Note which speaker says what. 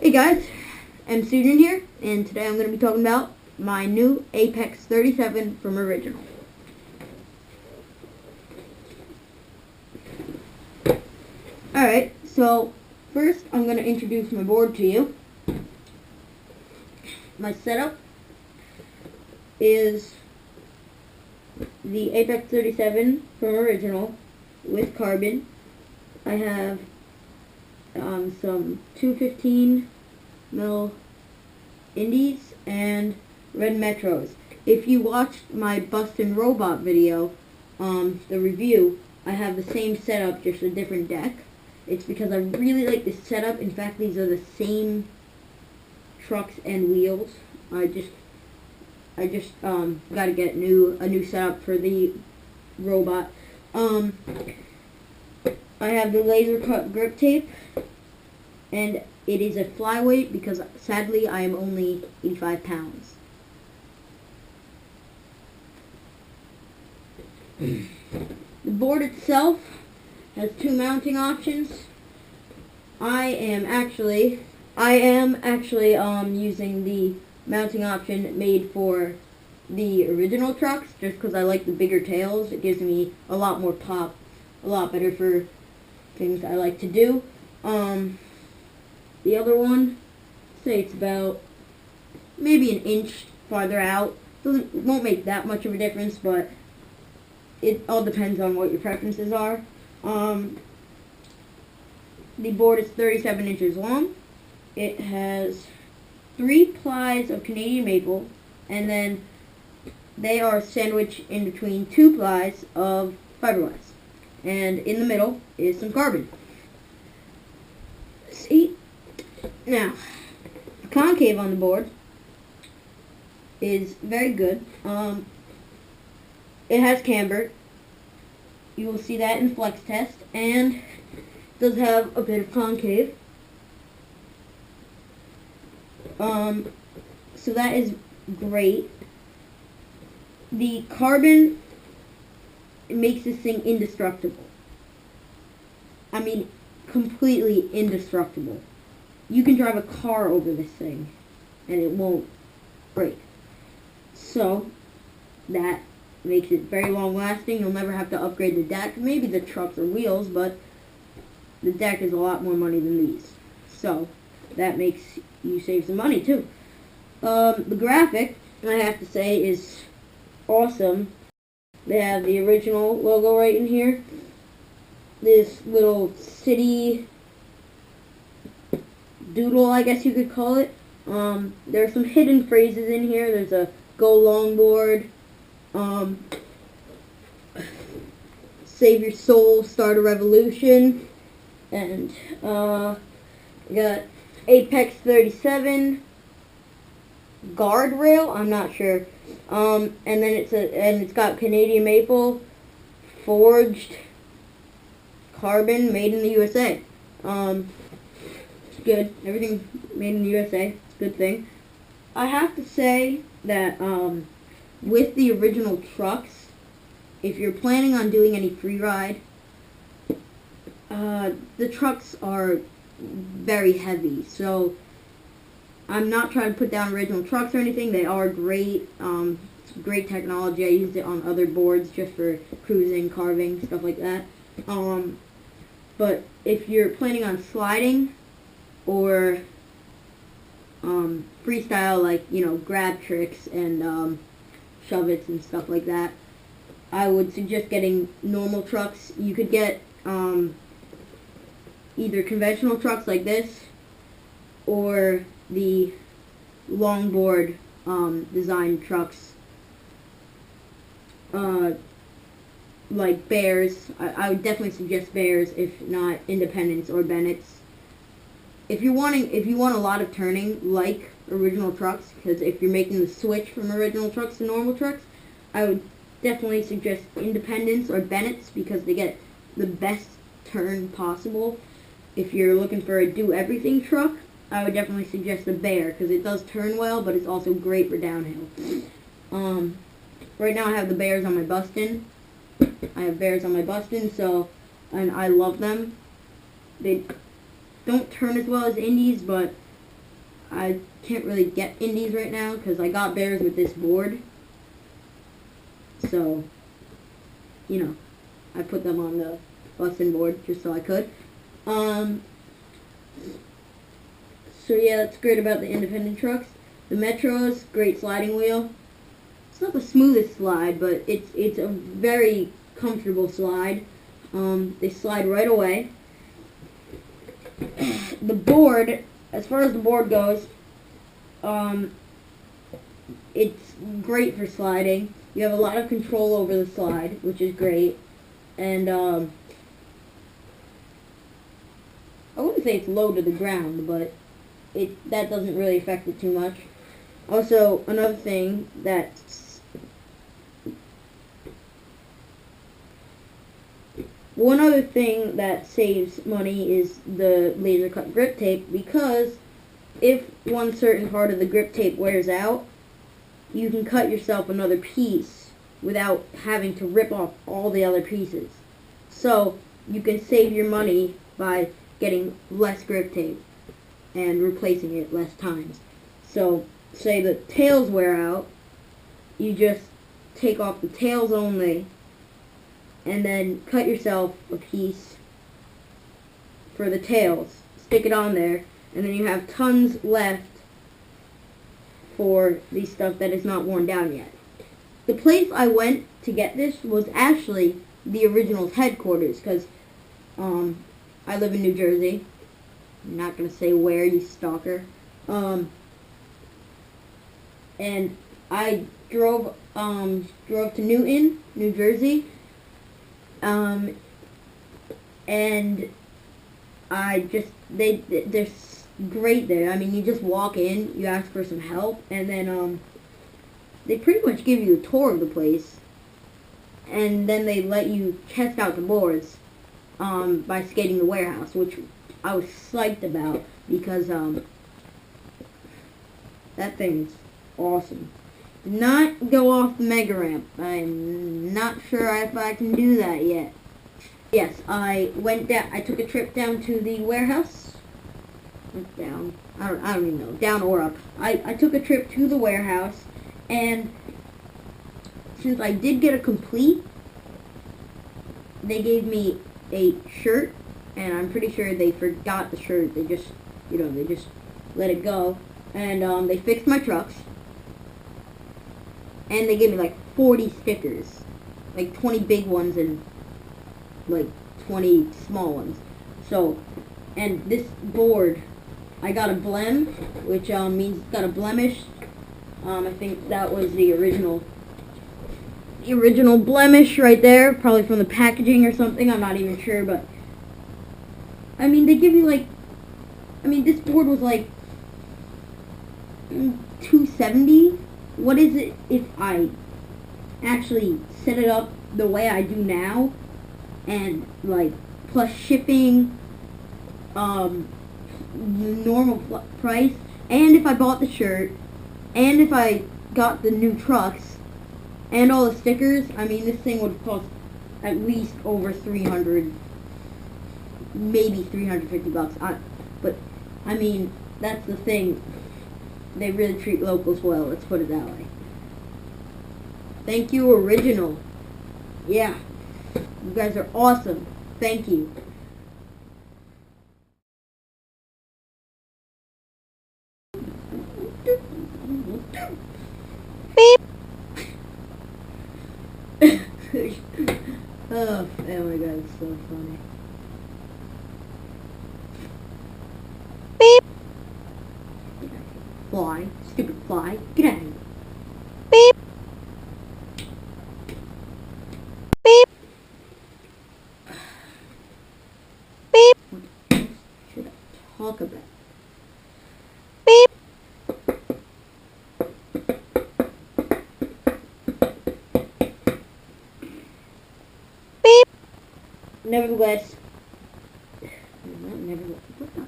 Speaker 1: Hey guys, M Student here, and today I'm going to be talking about my new Apex 37 from Original. Alright, so first I'm going to introduce my board to you. My setup is the Apex 37 from Original with carbon. I have some 215 mil indies and red metros. If you watched my Bustin' Robot video, the review, I have the same setup, just a different deck. It's because I really like this setup. In fact, these are the same trucks and wheels. I just got to get a new setup for the robot. I have the laser cut grip tape, and it is a flyweight because sadly I am only 85 pounds. The board itself has two mounting options. I am actually using the mounting option made for the original trucks just because I like the bigger tails. It gives me a lot more pop, a lot better for things I like to do. The other one, say it's about maybe an inch farther out. Won't make that much of a difference, but it all depends on what your preferences are. The board is 37 inches long. It has 3 plies of Canadian maple, and then they are sandwiched in between 2 plies of fiberglass. And in the middle is some carbon. See? Now, the concave on the board is very good. It has camber. You will see that in flex test, and it does have a bit of concave. So that is great. The carbon makes this thing indestructible. I mean, completely indestructible. You can drive a car over this thing and it won't break. So that makes it very long lasting. You'll never have to upgrade the deck. Maybe the trucks or wheels, but the deck is a lot more money than these. So that makes you save some money too. The graphic, I have to say, is awesome. They have the original logo right in here. This little city doodle, I guess you could call it. There are some hidden phrases in here. There's a go longboard, save your soul, start a revolution, and we got Apex 37 guardrail. I'm not sure. And then it's got Canadian maple, forged carbon, made in the USA. It's good. Everything made in the USA. It's a good thing. I have to say that with the original trucks, if you're planning on doing any free ride, the trucks are very heavy. So I'm not trying to put down original trucks or anything. They are great. It's great technology. I used it on other boards just for cruising, carving, stuff like that. But if you're planning on sliding or freestyle, like, grab tricks and shove-its and stuff like that, I would suggest getting normal trucks. You could get either conventional trucks like this or the longboard design trucks like Bears. I would definitely suggest Bears, if not Independence or Bennett's. If you want a lot of turning like original trucks, because if you're making the switch from original trucks to normal trucks, I would definitely suggest Independence or Bennett's because they get the best turn possible. If you're looking for a do-everything truck, I would definitely suggest the Bear because it does turn well, but it's also great for downhill. Right now I have the Bears on my Bustin'. And I love them. They don't turn as well as indies, but I can't really get indies right now because I got bears with this board. So, you know, I put them on the busting board just so I could. So yeah, that's great about the independent trucks. The Metros, great sliding wheel. It's not the smoothest slide, but it's a very comfortable slide. They slide right away. The board, as far as the board goes, it's great for sliding. You have a lot of control over the slide, which is great. And I wouldn't say it's low to the ground, but that doesn't really affect it too much. Also, another thing one other thing that saves money is the laser cut grip tape, because if one certain part of the grip tape wears out, you can cut yourself another piece without having to rip off all the other pieces. So you can save your money by getting less grip tape and replacing it less times. So say the tails wear out, you just take off the tails only and then cut yourself a piece for the tails, stick it on there, and then you have tons left for the stuff that is not worn down yet. The place I went to get this was actually the original headquarters, because I live in New Jersey. I'm not going to say where, you stalker. And I drove to Newton, New Jersey, and they're great there. I mean, you just walk in, you ask for some help, and then they pretty much give you a tour of the place, and then they let you test out the boards by skating the warehouse, which I was psyched about, because that thing's awesome. Did not go off the mega ramp. I'm not sure if I can do that yet. Yes, I took a trip down to the warehouse. Down. I don't even know. Down or up. I took a trip to the warehouse, and since I did get a complete, they gave me a shirt, and I'm pretty sure they forgot the shirt. They just let it go, and they fixed my trucks, and they gave me like 40 stickers, like 20 big ones and like 20 small ones. So, and this board, I got a blem, which means it's got a blemish. I think that was the original blemish right there, probably from the packaging or something. I'm not even sure, but I mean, they give you like, this board was like $270. What is it if I actually set it up the way I do now, and like plus shipping, normal price, and if I bought the shirt, and if I got the new trucks and all the stickers? I mean, this thing would cost at least over 300, maybe 350 bucks. But I mean, that's the thing. They really treat locals well, let's put it that way. Thank you, Original. Yeah. You guys are awesome. Thank you. Beep. Oh my god, it's so funny. Beep. Fly. Stupid fly. Get out of here. Beep. Beep. Beep. What else should I talk about? Beep. Beep. Nevertheless, what the